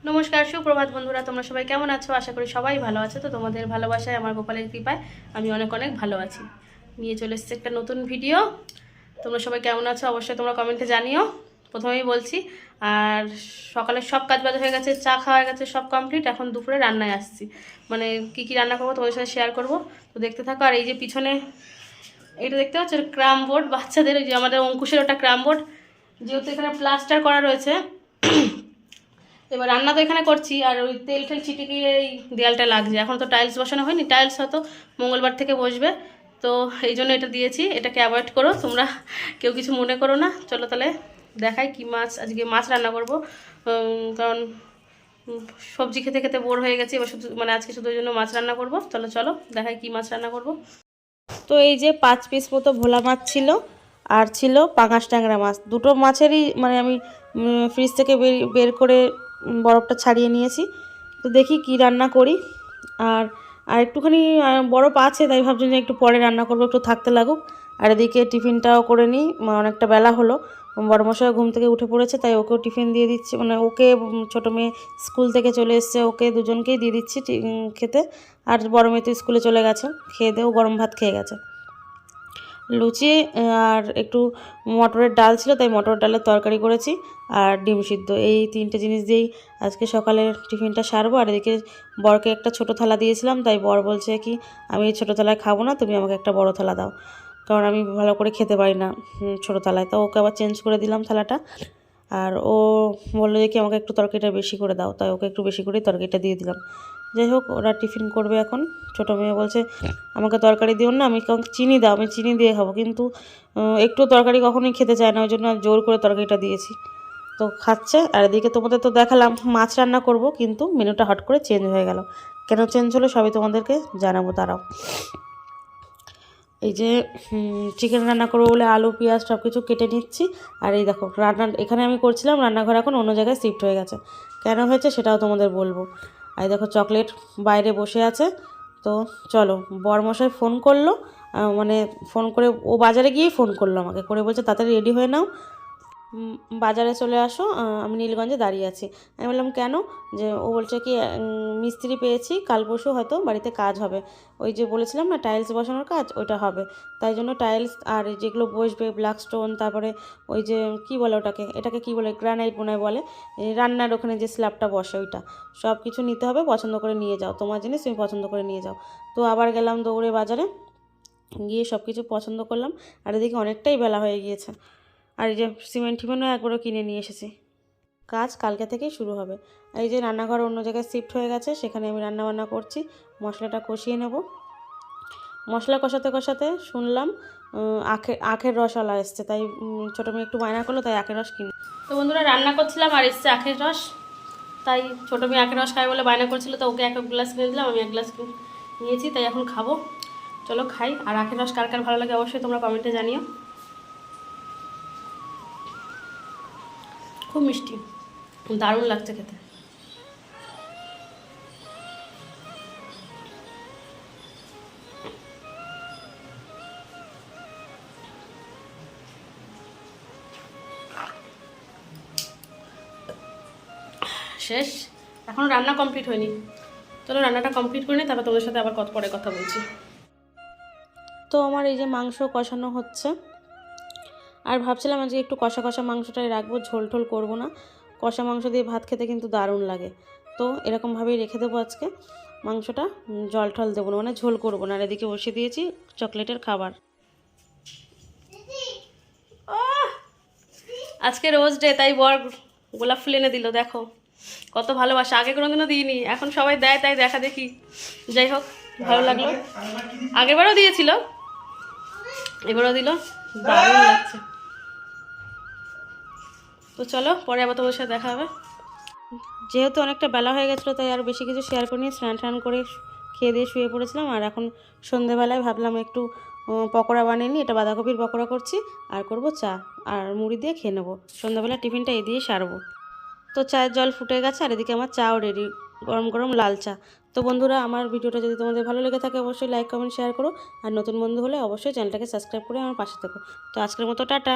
নমস্কার, সুপ্রভাত বন্ধুরা। তোমরা সবাই কেমন আছো? আশা করি সবাই ভালো আছো। তো তোমাদের ভালোবাসায়, আমার গোপালের কৃপায় আমি অনেক অনেক ভালো আছি। নিয়ে চলে এসেছি একটা নতুন ভিডিও। তোমরা সবাই কেমন আছো অবশ্যই তোমরা কমেন্টে জানিও। প্রথমেই বলছি, আর সকালে সব কাজ বাজ হয়ে গেছে, চা খাওয়া হয়ে গেছে, সব কমপ্লিট। এখন দুপুরে রান্নায় আসছি, মানে কি কি রান্না করবো তোমাদের সাথে শেয়ার করব। তো দেখতে থাকো। আর এই যে পিছনে এটা দেখতে পাচ্ছ, ক্রাম বোর্ড বাচ্চাদের, ওই যে আমাদের অঙ্কুশের ওটা ক্রাম বোর্ড। যেহেতু এখানে প্লাস্টার করা রয়েছে, এবার রান্না তো এখানে করছি, আর ওই তেল টেল ছিটিয়ে এই দেয়ালটা লাগছে। এখন তো টাইলস বসানো হয়নি, টাইলস হয়তো মঙ্গলবার থেকে বসবে। তো এই জন্য এটা দিয়েছি, এটাকে অ্যাভয়েড করো তোমরা, কেউ কিছু মনে করো না। চলো তাহলে দেখাই কি মাছ, আজকে মাছ রান্না করব। কারণ সবজি খেতে খেতে বোর হয়ে গেছি, এবার শুধু মানে আজকে শুধু ওই জন্য মাছ রান্না করব। চলো চলো দেখাই কি মাছ রান্না করব। তো এই যে 5 পিস মতো ভোলা মাছ ছিল, আর ছিল পাঙাশ ট্যাংরা মাছ। দুটো মাছেরই মানে আমি ফ্রিজ থেকে বের করে বরফটা ছাড়িয়ে নিয়েছি। তো দেখি কি রান্না করি। আর আর একটুখানি বরফ আছে, তাই ভাবছি যে একটু পরে রান্না করবো, একটু থাকতে লাগুক। আর এদিকে টিফিনটাও করে নিই, অনেকটা বেলা হলো। বড়মশাই ঘুম থেকে উঠে পড়েছে, তাই ওকেও টিফিন দিয়ে দিচ্ছি। মানে ওকে, ছোটো মেয়ে স্কুল থেকে চলে এসছে, ওকে দুজনকেই দিয়ে দিচ্ছি খেতে। আর বড় মেয়ে তো স্কুলে চলে গেছে, খেয়ে দেও গরম ভাত খেয়ে গেছে। লুচি আর একটু মটরের ডাল ছিল, তাই মটরের ডালের তরকারি করেছি, আর ডিম সিদ্ধ। এই 3টে জিনিস দিয়েই আজকে সকালের টিফিনটা সারবো। আর এদিকে বরকে একটা ছোটো থালা দিয়েছিলাম, তাই বর বলছে কি আমি এই ছোটো থালায় খাবো না, তুমি আমাকে একটা বড় থালা দাও, কারণ আমি ভালো করে খেতে পারি না ছোটো থালায়। তো ওকে আবার চেঞ্জ করে দিলাম থালাটা। আর ও বললো যে কি আমাকে একটু তরকারিটা বেশি করে দাও, তাই ওকে একটু বেশি করেই তরকারিটা দিয়ে দিলাম। যাই হোক, ওরা টিফিন করবে এখন। ছোটো মেয়ে বলছে আমাকে তরকারি দিও না, আমি চিনি দাও, আমি চিনি দিয়ে খাবো, কিন্তু একটু তরকারি কখনোই খেতে চায় না, ওই জন্য জোর করে তরকারিটা দিয়েছি। তো খাচ্ছে। আর এদিকে তোমাদের তো দেখালাম মাছ রান্না করব, কিন্তু মেনুটা হট করে চেঞ্জ হয়ে গেল। কেন চেঞ্জ হলো সবই তোমাদেরকে জানাবো, দাঁড়াও। এই যে চিকেন রান্না করবো বলে আলু পেঁয়াজ সব কিছু কেটে নিচ্ছি। আর এই দেখো রান্না এখানে আমি করছিলাম, রান্নাঘর এখন অন্য জায়গায় শিফট হয়ে গেছে। কেন হয়েছে সেটাও তোমাদের বলবো। আর দেখো চকলেট বাইরে বসে আছে। তো চলো, বরমশাই ফোন করলো, মানে ফোন করে ও বাজারে গিয়েই ফোন করলো আমাকে, করে বলছে তাড়াতাড়ি রেডি হয়ে নাও, বাজারে চলে আসো, আমি নীলগঞ্জে দাঁড়িয়ে আছি। আমি বললাম কেন? যে ও বলছে কি মিস্ত্রি পেয়েছি, কাল পরশু হয়তো বাড়িতে কাজ হবে। ওই যে বলেছিলাম না টাইলস বসানোর কাজ, ওইটা হবে। তাই জন্য টাইলস আর যেগুলো বসবে ব্ল্যাক স্টোন, তারপরে ওই যে কি বলে এটাকে কি বলে, গ্রানাইট মনে হয় বলে, রান্নার ওখানে যে স্ল্যাবটা বসে ওইটা, সব কিছু নিতে হবে। পছন্দ করে নিয়ে যাও, তোমার জিনিস তুমি পছন্দ করে নিয়ে যাও। তো আবার গেলাম দৌড়ে বাজারে, গিয়ে সব কিছু পছন্দ করলাম। আর এদিকে অনেকটাই বেলা হয়ে গিয়েছে। আর এই যে সিমেন্ট টিমেন্টও একবারও কিনে নিয়ে এসেছি, কাজ কালকে থেকেই শুরু হবে। আর এই যে রান্নাঘর অন্য জায়গায় শিফট হয়ে গেছে, সেখানে আমি রান্নাবান্না করছি, মশলাটা কষিয়ে নেব। মশলা কষাতে কষাতে শুনলাম আখের রসওয়ালা এসছে, তাই ছোটো মেয়ে একটু বায়না করলো, তাই আখের রস কিনে। তো বন্ধুরা রান্না করছিলাম, আর এসছে আখের রস। তাই ছোটো মেয়ে আখের রস খাই বলে বায়না করছিল, তো ওকে 1 গ্লাস কিনে দিলাম, আমি 1 গ্লাস নিয়েছি, তাই এখন খাবো। চলো খাই। আর আখের রস কার কার ভালো লাগে অবশ্যই তোমরা কমেন্টে জানিও। খুব মিষ্টি, দারুণ লাগছে খেতে। শেষ, এখনও রান্না কমপ্লিট হয়নি। চলো রান্নাটা কমপ্লিট করে নিই, তারপর তোমাদের সাথে আবার পরে কথা বলছি। তো আমার এই যে মাংস কষানো হচ্ছে, আর ভাবছিলাম আজকে একটু কষা কষা মাংসটাই রাখবো, ঝোল টোল করবো না। কষা মাংস দিয়ে ভাত খেতে কিন্তু দারুণ লাগে। তো এরকমভাবেই রেখে দেবো আজকে মাংসটা, জল টল দেবো না, মানে ঝোল করবো না। আর এদিকে বসিয়ে দিয়েছি চকলেটের খাবার। আজকে রোজ ডে, তাই বর গোলাপ ফুল এনে দিল, দেখো কত ভালোবাসা। আগে কোনোদিনও দিইনি, এখন সবাই দেয়, তাই দেখা দেখি। যাই হোক, ভালো লাগলো। আগেরবারও দিয়েছিল, এবারও দিল, দারুণ লাগছে। তো চলো পরে আবার তোমার সাথে দেখা হবে। যেহেতু অনেকটা বেলা হয়ে গেছিলো, তাই আর বেশি কিছু শেয়ার করিনি। স্নান টান করে খেয়ে দিয়ে শুয়ে পড়েছিলাম। আর এখন সন্ধেবেলায় ভাবলাম একটু পকোড়া বানিয়ে নিই, এটা বাঁধাকপির পকোড়া করছি, আর করব চা আর মুড়ি দিয়ে খেয়ে নেবো। সন্ধ্যাবেলা টিফিনটা এই দিয়ে সারবো। তো চায়ের জল ফুটে গেছে, আর এদিকে আমার চাও রেডি, গরম গরম লাল চা। তো বন্ধুরা, আমার ভিডিওটা যদি তোমাদের ভালো লেগে থাকে অবশ্যই লাইক কমেন্ট শেয়ার করো, আর নতুন বন্ধু হলে অবশ্যই চ্যানেলটাকে সাবস্ক্রাইব করে আমার পাশে থেকো। তো আজকের মতো টাটা।